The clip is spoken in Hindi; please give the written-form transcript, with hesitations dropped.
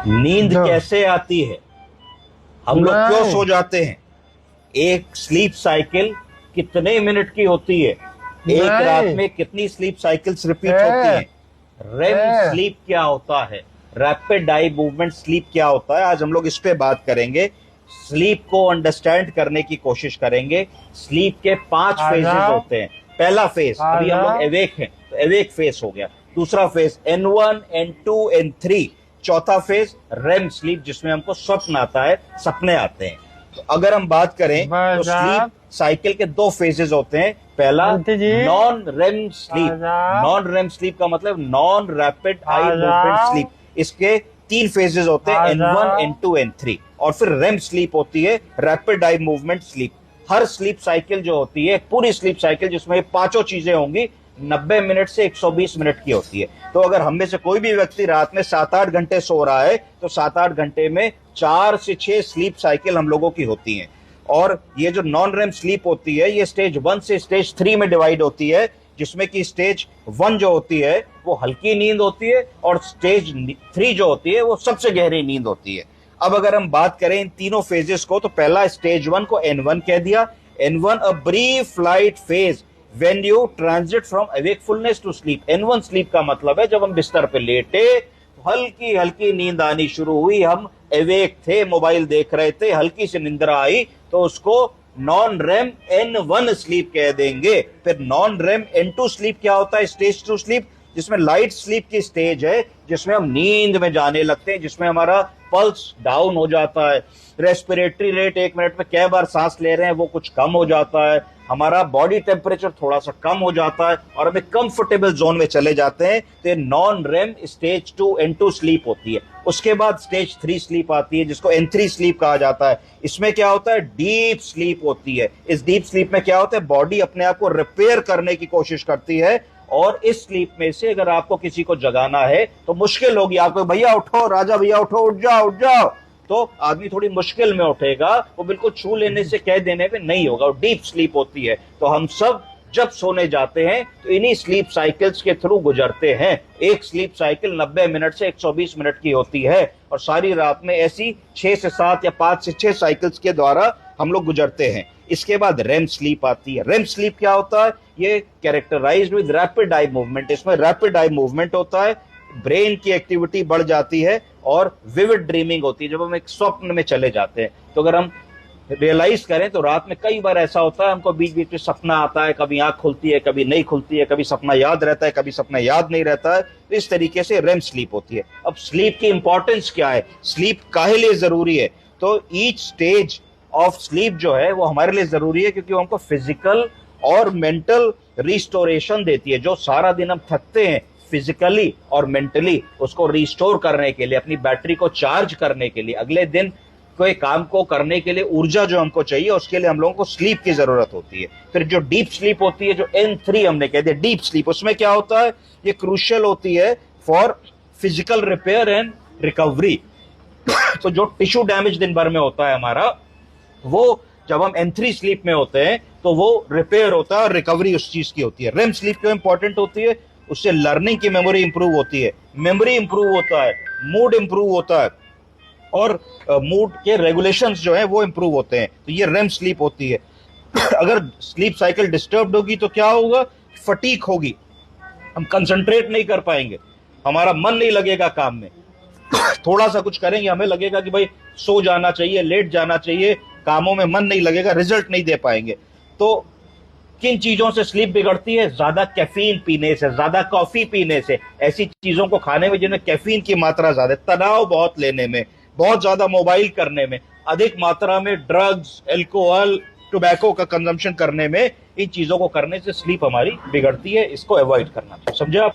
नींद कैसे आती है, हम लोग क्यों सो जाते हैं, एक स्लीप साइकिल कितने मिनट की होती है, एक रात में कितनी स्लीप साइकिल्स रिपीट होती हैं, रेम स्लीप क्या होता है, रैपिड आई मूवमेंट स्लीप क्या होता है, आज हम लोग इस पे बात करेंगे। स्लीप को अंडरस्टैंड करने की कोशिश करेंगे। स्लीप के 5 फेजेस होते हैं। पहला फेज, अभी हम लोग एवेक हैं तो एवेक फेज हो गया। दूसरा फेज N1, N2, N3। चौथा फेज रेम स्लीप, जिसमें हमको स्वप्न आता है, सपने आते हैं। तो अगर हम बात करें तो स्लीप साइकिल के 2 फेजेस होते हैं। पहला non REM sleep. Non REM sleep का मतलब non rapid eye movement sleep. इसके 3 फेजेस होते हैं, N1, N2, N3। और फिर रेम स्लीप होती है, रैपिड आई मूवमेंट स्लीप। हर स्लीप साइकिल जो होती है, पूरी स्लीप साइकिल जिसमें 5 चीजें होंगी, 90 मिनट से 120 मिनट की होती है। तो अगर हम में से कोई भी व्यक्ति रात में 7-8 घंटे सो रहा है तो 7-8 घंटे में 4 से 6 स्लीप साइकिल हम लोगों की होती हैं। और ये जो नॉन रेम स्लीप होती है, ये स्टेज 1 से स्टेज 3 में डिवाइड होती है, जिसमें कि स्टेज 1 जो होती है वो हल्की नींद होती है और स्टेज 3 जो होती है वो सबसे गहरी नींद होती है। अब अगर हम बात करें इन तीनों फेजेस को, तो पहला स्टेज 1 को N1 कह दिया। N1 a brief light phase when you transit from awakefulness to sleep. N1 sleep का मतलब है जब हम बिस्तर पे लेटे तो हल्की हल्की नींद आनी शुरू हुई, हम अवेक थे, मोबाइल देख रहे थे, हल्की सी निंद्रा आई, तो उसको नॉन रेम N1 स्लीप कह देंगे। फिर नॉन रेम N2 स्लीप क्या होता है, स्टेज 2 स्लीप, जिसमें लाइट स्लीप की स्टेज है, जिसमें हम नींद में जाने लगते हैं, जिसमें हमारा पल्स डाउन हो जाता है, रेस्पिरेटरी रेट 1 मिनट में कै बार सांस ले रहे हैं वो कुछ कम हो जाता है, हमारा बॉडी टेम्परेचर थोड़ा सा कम हो जाता है और हमें कंफर्टेबल जोन में चले जाते हैं। तो ये non RAM stage 2 N2 sleep होती है। उसके बाद स्टेज 3 स्लीप आती है, जिसको N3 स्लीप कहा जाता है। इसमें क्या होता है, डीप स्लीप होती है। इस डीप स्लीप में क्या होता है, बॉडी अपने आप को रिपेयर करने की कोशिश करती है। और इस स्लीप में से अगर आपको किसी को जगाना है तो मुश्किल होगी, आपको भैया उठो, राजा भैया उठो, उठ जाओ उठ जाओ, तो आदमी थोड़ी मुश्किल में उठेगा, वो बिल्कुल छू लेने से कह देने पे नहीं होगा, वो डीप स्लीप होती है। तो हम सब जब सोने जाते हैं तो इन्हीं स्लीप साइकिल्स के थ्रू गुजरते हैं। एक स्लीप साइकिल 90 मिनट से 120 मिनट की होती है और सारी रात में ऐसी 6 से 7 या 5 से 6 साइकिल्स के द्वारा हम लोग गुजरते हैं। इसके बाद रेम स्लीप आती है। रेम स्लीप क्या होता है, ये characterised with rapid eye movement. इसमें रैपिड आई मूवमेंट होता है, ब्रेन की एक्टिविटी बढ़ जाती है और विविड ड्रीमिंग होती है, जब हम एक स्वप्न में चले जाते हैं। तो अगर हम रियलाइज करें तो रात में कई बार ऐसा होता है, हमको बीच बीच में सपना आता है, कभी आंख खुलती है, कभी नहीं खुलती है, कभी सपना याद रहता है, कभी सपना याद नहीं रहता है। तो इस तरीके से रेम स्लीप होती है। अब स्लीप की इंपॉर्टेंस क्या है, स्लीप काहे लिए जरूरी है, तो ईच स्टेज ऑफ स्लीप जो है वो हमारे लिए जरूरी है, क्योंकि वो हमको फिजिकल और मेंटल रिस्टोरेशन देती है। जो सारा दिन हम थकते हैं फिजिकली और मेंटली, उसको रिस्टोर करने के लिए, अपनी बैटरी को चार्ज करने के लिए, अगले दिन कोई काम को करने के लिए ऊर्जा जो हमको चाहिए, उसके लिए हम लोगों को स्लीप की जरूरत होती है। फिर जो डीप स्लीप होती है, जो N3 हमने कह दिया डीप स्लीप, उसमें क्या होता है, ये क्रूशियल होती है for physical repair and recovery. तो जो टिश्यू डैमेज दिन भर में होता है हमारा, वो जब हम N3 स्लीप में होते हैं तो वो रिपेयर होता है और रिकवरी उस चीज की होती है। रेम स्लीप क्यों इंपॉर्टेंट होती है, उससे लर्निंग की मेमोरी इंप्रूव होती है, मेमोरी इंप्रूव होता है, मूड इंप्रूव होता है और मूड के रेगुलेशंस जो है वो इंप्रूव होते हैं। तो ये रेम स्लीप होती है। अगर स्लीप साइकिल डिस्टर्ब होगी तो क्या होगा, फटीक होगी, हम कंसंट्रेट नहीं कर पाएंगे, हमारा मन नहीं लगेगा काम में, थोड़ा सा कुछ करेंगे हमें लगेगा कि भाई सो जाना चाहिए, लेट जाना चाहिए, कामों में मन नहीं लगेगा, रिजल्ट नहीं दे पाएंगे। तो किन चीजों से स्लीप बिगड़ती है, ज्यादा कैफीन पीने से, ज्यादा कॉफी पीने से, ऐसी चीजों को खाने में जिनमें कैफीन की मात्रा ज्यादा, तनाव बहुत लेने में, बहुत ज्यादा मोबाइल करने में, अधिक मात्रा में ड्रग्स, एल्कोहल, टोबैको का कंजम्पशन करने में, इन चीजों को करने से स्लीप हमारी बिगड़ती है। इसको अवॉइड करना चाहिए, समझे आप।